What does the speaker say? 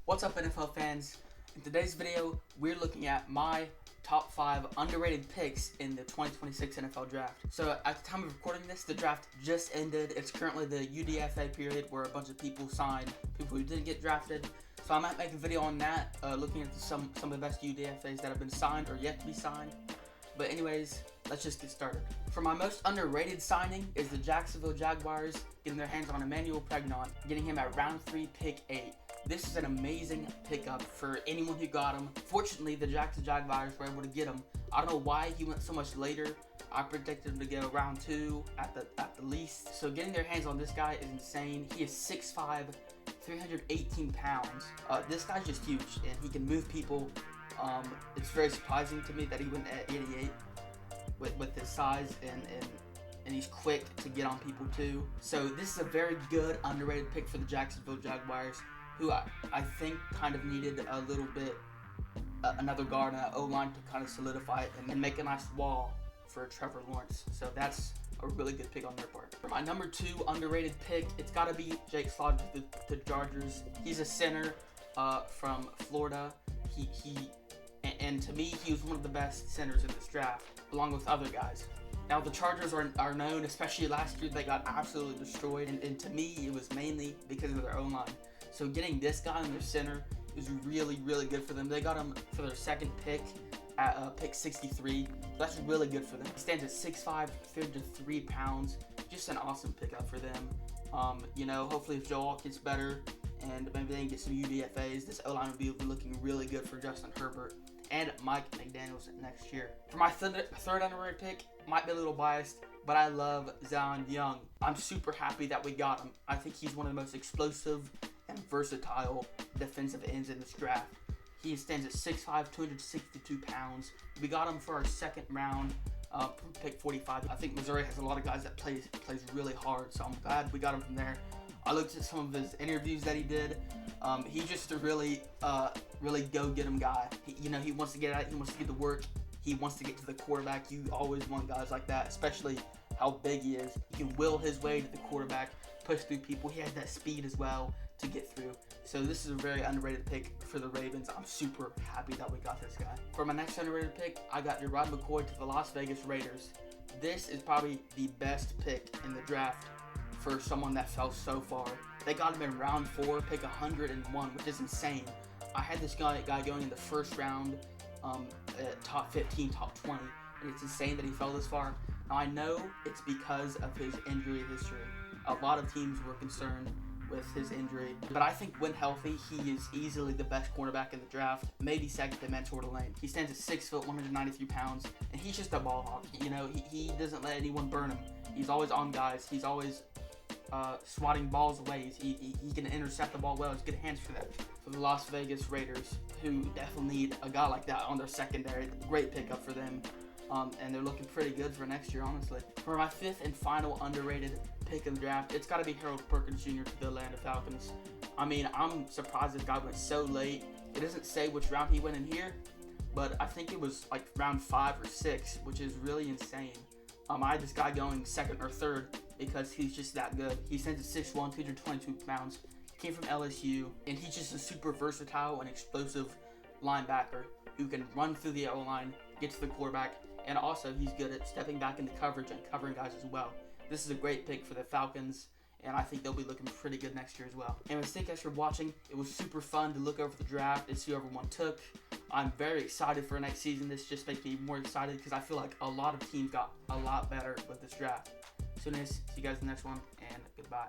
What's up, NFL fans? In today's video, we're looking at my top 5 underrated picks in the 2026 NFL Draft. So at the time of recording this, the draft just ended. It's currently the UDFA period where a bunch of people signed, people who didn't get drafted. So I might make a video on that, looking at some of the best UDFAs that have been signed or yet to be signed. But anyways, let's just get started. For my most underrated signing is the Jacksonville Jaguars getting their hands on Emmanuel Pregnon, getting him at round 3, pick 8. This is an amazing pickup for anyone who got him. Fortunately, the Jacksonville Jaguars were able to get him. I don't know why he went so much later. I predicted him to go round 2 at the least. So getting their hands on this guy is insane. He is 6'5", 318 pounds. This guy's just huge, and he can move people. It's very surprising to me that he went at 88 with his size, and he's quick to get on people too. So this is a very good underrated pick for the Jacksonville Jaguars, who I think kind of needed a little bit another guard and an O-line to kind of solidify it and make a nice wall for Trevor Lawrence. So that's a really good pick on their part. For my number 2 underrated pick, it's got to be Jake Slaughter, the Chargers. He's a center from Florida. And to me, he was one of the best centers in this draft, along with other guys. Now, the Chargers are known, especially last year, they got absolutely destroyed. And to me, it was mainly because of their O-line. So getting this guy in their center is really, really good for them. They got him for their second pick at pick 63. That's really good for them. He stands at 6'5", 303 pounds. Just an awesome pickup for them. Hopefully if Joel gets better and maybe they can get some UDFAs, this O-line will be looking really good for Justin Herbert and Mike McDaniels next year. For my third underrated pick, might be a little biased, but I love Zion Young. I'm super happy that we got him. I think he's one of the most explosive and versatile defensive ends in this draft. He stands at 6'5", 262 pounds. We got him for our second round, pick 45. I think Missouri has a lot of guys that plays really hard, so I'm glad we got him from there. I looked at some of his interviews that he did. He's just a really go get him guy. He wants to get out. He wants to get to work. He wants to get to the quarterback. You always want guys like that, especially how big he is. He can will his way to the quarterback, push through people. He has that speed as well to get through. So this is a very underrated pick for the Ravens. I'm super happy that we got this guy. For my next underrated pick, I got Gerard McCoy to the Las Vegas Raiders. This is probably the best pick in the draft for someone that fell so far. They got him in round 4, pick 101, which is insane. I had this guy going in the first round, top 15, top 20, and it's insane that he fell this far. Now I know it's because of his injury history. A lot of teams were concerned with his injury, but I think when healthy, he is easily the best cornerback in the draft, maybe second to Mansour Lane. He stands at 6 foot, 193 pounds, and he's just a ball hawk. He doesn't let anyone burn him. He's always on guys. He's always swatting balls away. He can intercept the ball well. He's good hands for that. For the Las Vegas Raiders, who definitely need a guy like that on their secondary, great pickup for them. And they're looking pretty good for next year, honestly. For my 5th and final underrated pick in the draft, it's got to be Harold Perkins Jr. to the Atlanta Falcons. I mean, I'm surprised this guy went so late. It doesn't say which round he went in here, but I think it was like round 5 or 6, which is really insane. I had this guy going second or third because he's just that good. He stands at 6'1", 222 pounds. Came from LSU, and he's just a super versatile and explosive linebacker who can run through the O-line, get to the quarterback, and also he's good at stepping back into coverage and covering guys as well. This is a great pick for the Falcons, and I think they'll be looking pretty good next year as well. Anyways, thank you guys for watching. It was super fun to look over the draft and see who everyone took. I'm very excited for next season. This just makes me more excited because I feel like a lot of teams got a lot better with this draft. So anyways, see you guys in the next one, and goodbye.